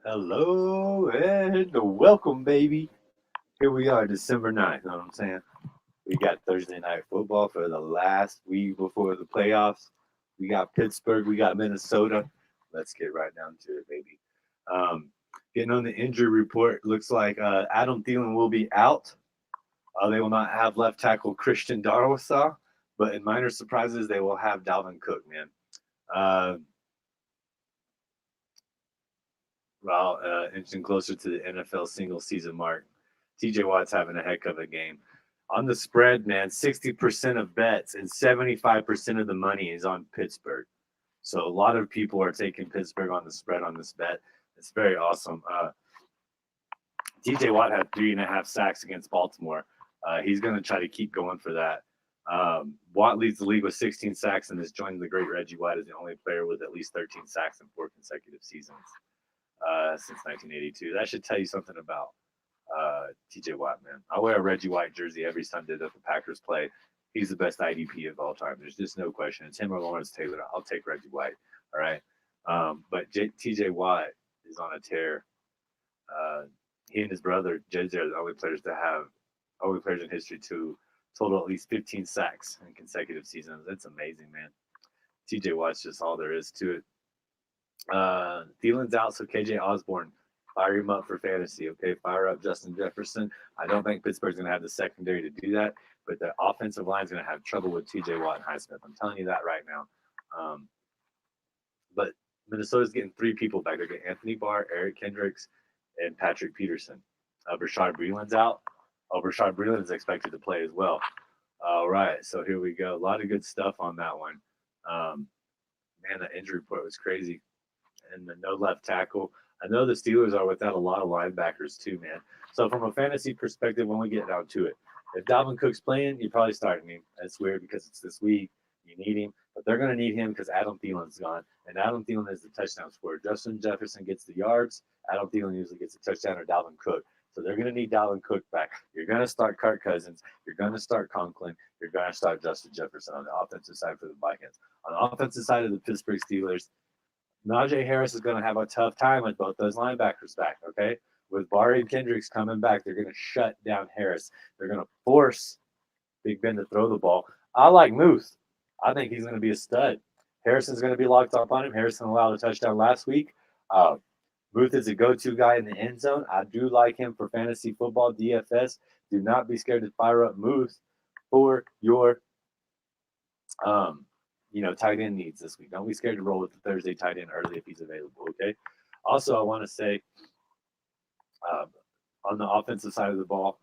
Hello and welcome, baby. Here we are, December 9th. You know what I'm saying? We got Thursday night football for the last week before the playoffs. We got Pittsburgh, we got Minnesota. Let's get right down to it, baby. Um, Getting on the injury report, looks like Adam Thielen will be out. They will not have left tackle Christian Darwasaw, but in minor surprises, they will have Dalvin Cook, man. Uh, Inching closer to the NFL single season mark. TJ Watt's having a heck of a game. On the spread, man, 60% of bets and 75% of the money is on Pittsburgh. So a lot of people are taking Pittsburgh on the spread on this bet. It's very awesome. TJ Watt had 3.5 sacks against Baltimore. He's going to try to keep going for that. Watt leads the league with 16 sacks and has joined the great Reggie White as the only player with at least 13 sacks in 4 consecutive seasons since 1982. That should tell you something about TJ Watt, man. I wear a Reggie White jersey every Sunday that the Packers play. He's the best IDP of all time. There's just no question. It's him or Lawrence Taylor. I'll take Reggie White. All right. But TJ Watt is on a tear. Uh, he and his brother JJ are the only players in history to total at least 15 sacks in consecutive seasons. That's amazing, man. TJ Watt's just all there is to it. Thielen's out, so KJ Osborne, fire him up for fantasy. Okay, fire up Justin Jefferson. I don't think Pittsburgh's going to have the secondary to do that, but the offensive line's going to have trouble with TJ Watt and Highsmith. I'm telling you that right now. Um, but Minnesota's getting three people back. They're getting Anthony Barr, Eric Kendricks, and Patrick Peterson. Brashard Breeland's out. Brashard Breeland is expected to play as well. All right, so here we go. A lot of good stuff on that one. Um, Man, the injury report was crazy and the no left tackle. I know the Steelers are without a lot of linebackers too, man. So from a fantasy perspective, when we get down to it, if Dalvin Cook's playing, you're probably starting him. That's weird because it's this week. You need him, but they're going to need him because Adam Thielen's gone, and Adam Thielen is the touchdown scorer. Justin Jefferson gets the yards. Adam Thielen usually gets a touchdown or Dalvin Cook. So they're going to need Dalvin Cook back. You're going to start Kirk Cousins. You're going to start Conklin. You're going to start Justin Jefferson on the offensive side for the Vikings. On the offensive side of the Pittsburgh Steelers, Najee Harris is going to have a tough time with both those linebackers back, okay? With Barry and Kendricks coming back, they're going to shut down Harris. They're going to force Big Ben to throw the ball. I like Muth. I think he's going to be a stud. Harrison's going to be locked up on him. Harrison allowed a touchdown last week. Uh, Muth is a go-to guy in the end zone. I do like him for fantasy football, DFS. Do not be scared to fire up Muth for your um, tight end needs this week. Don't be scared to roll with the Thursday tight end early if he's available. Okay. Also, I want to say uh, on the offensive side of the ball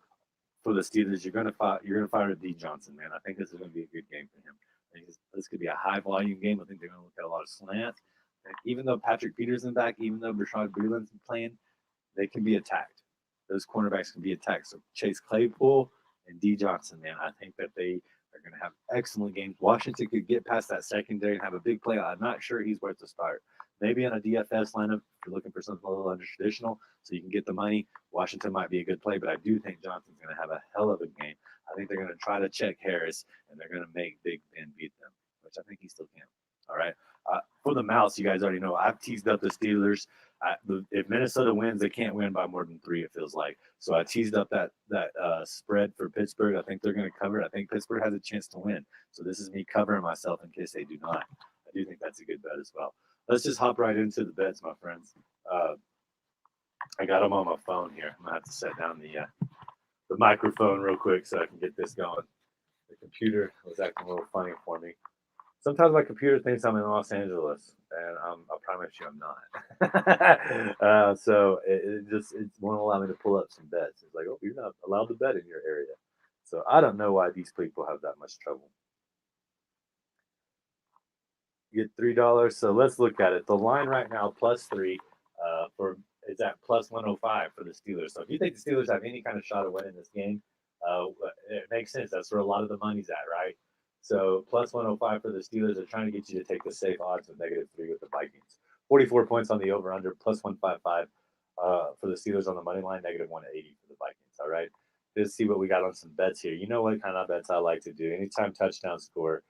for the Steelers, you're gonna fire D Johnson, man. I think this is gonna be a good game for him. I think this could be a high volume game. I think they're gonna look at a lot of slants. And even though Patrick Peterson's back, even though Rashad Breeland's playing, they can be attacked. Those cornerbacks can be attacked. So Chase Claypool and D Johnson, man, I think that they are going to have excellent games. Washington could get past that secondary and have a big play. I'm not sure he's worth the start. Maybe in a DFS lineup, if you're looking for something a little under traditional, so you can get the money, Washington might be a good play. But I do think Johnson's going to have a hell of a game. I think they're going to try to check Harris, and they're going to make Big Ben beat them, which I think he still can. All right. For the mouse, you guys already know I've teased up the Steelers. If Minnesota wins, they can't win by more than 3. It feels like. So I teased up that spread for Pittsburgh. I think they're going to cover it. I think Pittsburgh has a chance to win. So this is me covering myself in case they do not. I do think that's a good bet as well. Let's just hop right into the bets, my friends. Uh, I got them on my phone here. I'm gonna have to set down the microphone real quick so I can get this going. The computer was acting a little funny for me. Sometimes my computer thinks I'm in Los Angeles, and I promise you I'm not. So it won't allow me to pull up some bets. It's like, oh, you're not allowed to bet in your area. So I don't know why these people have that much trouble. You get $3. So let's look at it. The line right now +3 for is at +105 for the Steelers. So if you think the Steelers have any kind of shot of winning this game, uh, it makes sense. That's where a lot of the money's at, right? So +105 for the Steelers. They're trying to get you to take the safe odds of -3 with the Vikings. 44 points on the over under +155 for the Steelers on the money line, -180 for the Vikings. All right. Let's see what we got on some bets here. You know what kind of bets I like to do. Anytime touchdown score.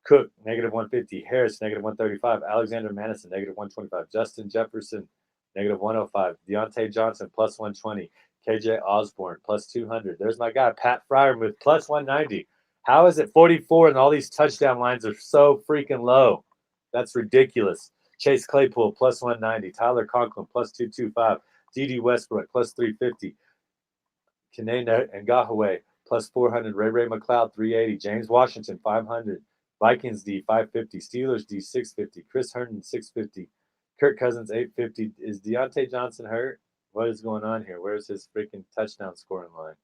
Cook, -150. Harris, -135. Alexander Madison, -125. Justin Jefferson, negative 105. Deontay Johnson, plus 120. KJ Osborne, plus 200. There's my guy, Pat Fryermuth, plus 190. How is it 44 and all these touchdown lines are so freaking low? That's ridiculous. Chase Claypool, plus 190. Tyler Conklin, plus 225. D.D. Westbrook, plus 350. Kanene and Gahaway, plus 400. Ray McLeod, 380. James Washington, 500. Vikings D, 550. Steelers D, 650. Chris Herndon, 650. Kirk Cousins, 850. Is Deontay Johnson hurt? What is going on here? Where's his freaking touchdown scoring line?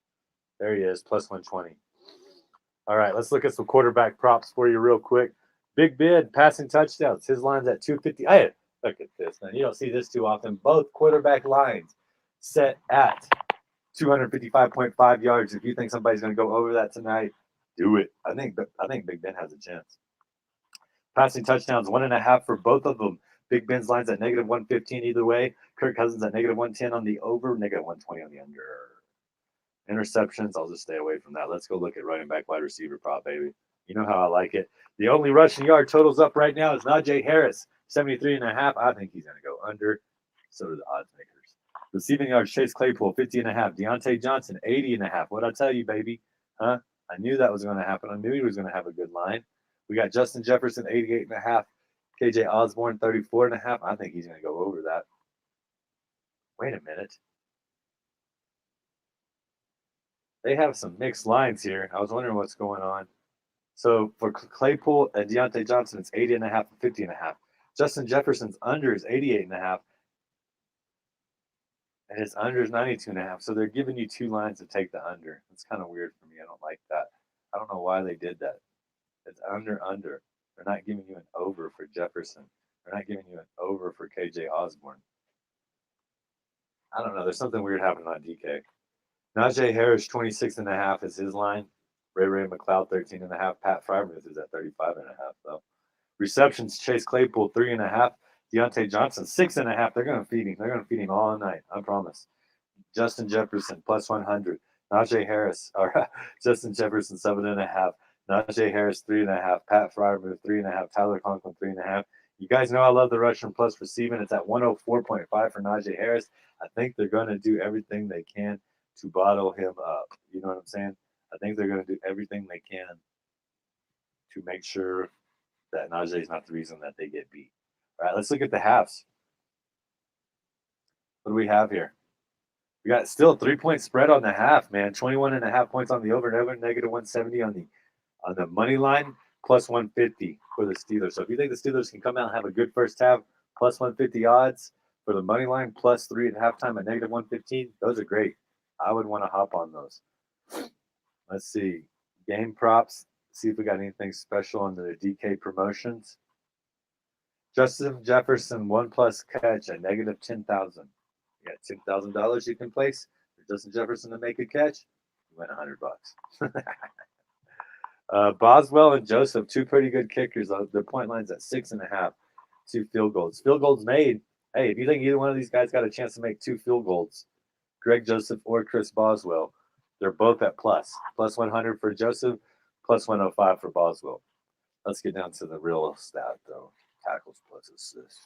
There he is, plus 120. All right, let's look at some quarterback props for you real quick. Big bid, passing touchdowns. His line's at 250. Hey, look at this, man. You don't see this too often. Both quarterback lines set at 255.5 yards. If you think somebody's going to go over that tonight, do it. I think Big Ben has a chance. Passing touchdowns, 1.5 for both of them. Big Ben's line's at negative 115 either way. Kirk Cousins at negative 110 on the over, negative 120 on the under. Interceptions, I'll just stay away from that. Let's go look at running back, wide receiver prop, baby. You know how I like it. The only rushing yard totals up right now is Najee Harris, 73.5. I think he's going to go under. So do the odds makers. Receiving yards, Chase Claypool, 50.5. Deontay Johnson, 80.5. What'd I tell you, baby? Huh? I knew that was going to happen. I knew he was going to have a good line. We got Justin Jefferson, 88.5. KJ Osborne, 34.5. I think he's going to go over that. Wait a minute. They have some mixed lines here. I was wondering what's going on. So for Claypool and Deontay Johnson, it's 80.5 and 50.5. Justin Jefferson's under is 88.5. And his under is 92.5. So they're giving you two lines to take the under. It's kind of weird for me. I don't like that. I don't know why they did that. It's under. They're not giving you an over for Jefferson. They're not giving you an over for KJ Osborne. I don't know. There's something weird happening on DK. Najee Harris, 26.5 is his line. Ray McLeod, 13.5. Pat Fryermuth is at 35.5, though. Receptions, Chase Claypool, 3.5. Deontay Johnson, 6.5. They're going to feed him. They're going to feed him all night. I promise. Justin Jefferson, plus 100. Najee Harris, or Justin Jefferson, 7.5. Najee Harris, 3.5. Pat Fryermuth, 3.5. Tyler Conklin, 3.5. You guys know I love the Russian plus receiving. It's at 104.5 for Najee Harris. I think they're going to do everything they can to bottle him up. You know what I'm saying? I think they're going to do everything they can to make sure that Najee is not the reason that they get beat. All right, let's look at the halves. What do we have here? We got still a 3-point spread on the half, man. 21.5 points on the over and over, negative 170 on the money line, plus 150 for the Steelers. So if you think the Steelers can come out and have a good first half, plus 150 odds for the money line, plus 3 at halftime at negative 115, those are great. I would want to hop on those. Let's see. Game props. See if we got anything special on the DK promotions. Justin Jefferson, 1+ catch at negative 10,000. You got $10,000 you can place for Justin Jefferson to make a catch. You win $100. Boswell and Joseph, two pretty good kickers. Their point line's at 6.5. 2 field goals. Field goals made. Hey, if you think either one of these guys got a chance to make 2 field goals, Greg Joseph or Chris Boswell, they're both at plus 100 for Joseph, plus 105 for Boswell. Let's get down to the real stat, though. Tackles plus assists.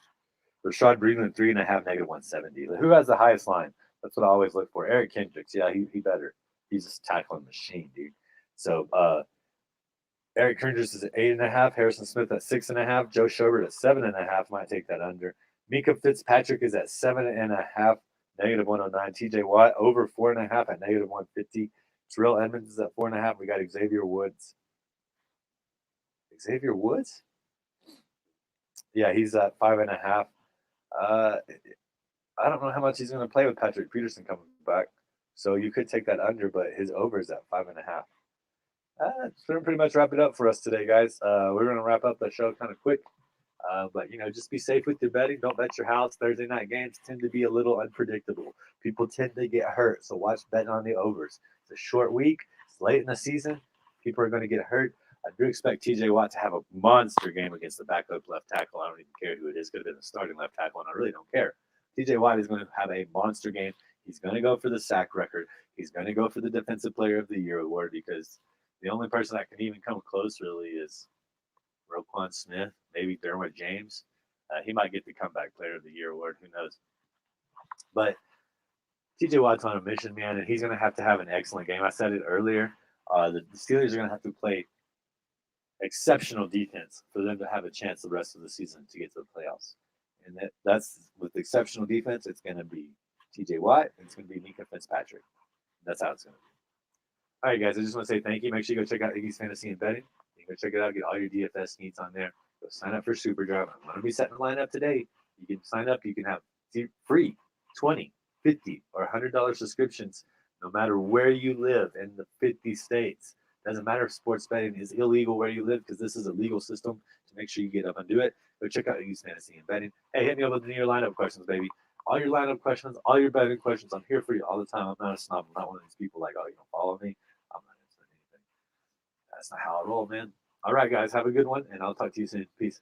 Rashad Breeland, 3.5, negative 170. Who has the highest line? That's what I always look for. Eric Kendricks. Yeah, he better. He's a tackling machine, dude. So Eric Kendricks is at 8.5. Harrison Smith at 6.5. Joe Schobert at 7.5. Might take that under. Mika Fitzpatrick is at 7.5. Negative 109. TJ Watt over 4.5 at negative 150. Terrell Edmonds is at 4.5. We got Xavier Woods. Xavier Woods? Yeah, he's at 5.5. I don't know how much he's going to play with Patrick Peterson coming back. So you could take that under, but his over is at 5.5. That's going to pretty much wrap it up for us today, guys. We're going to wrap up the show kind of quick. But, just be safe with your betting. Don't bet your house. Thursday night games tend to be a little unpredictable. People tend to get hurt, so watch betting on the overs. It's a short week. It's late in the season. People are going to get hurt. I do expect TJ Watt to have a monster game against the backup left tackle. I don't even care who it is. Could have been the starting left tackle, and I really don't care. TJ Watt is going to have a monster game. He's going to go for the sack record. He's going to go for the Defensive Player of the Year award because the only person that can even come close really is Roquan Smith, maybe Derwin James. He might get the Comeback Player of the Year award. Who knows? But TJ Watt's on a mission, man, and he's going to have an excellent game. I said it earlier. The Steelers are going to have to play exceptional defense for them to have a chance the rest of the season to get to the playoffs. And that's with exceptional defense, it's going to be TJ Watt, and it's going to be Minka Fitzpatrick. That's how it's going to be. All right, guys, I just want to say thank you. Make sure you go check out Iggy's Fantasy and Betting. You can go check it out, get all your DFS needs on there. Go sign up for Superdrive. I'm going to be setting the line up today. You can sign up. You can have free 20, 50, or $100 subscriptions no matter where you live in the 50 states. Doesn't matter if sports betting is illegal where you live because this is a legal system to make sure you get up and do it. Go check out Iggy's Fantasy and Betting. Hey, hit me up with your lineup questions, baby. All your lineup questions, all your betting questions, I'm here for you all the time. I'm not a snob. I'm not one of these people like, oh, you don't follow me. I'm not answering anything. That's not how I roll, man. All right, guys, have a good one, and I'll talk to you soon. Peace.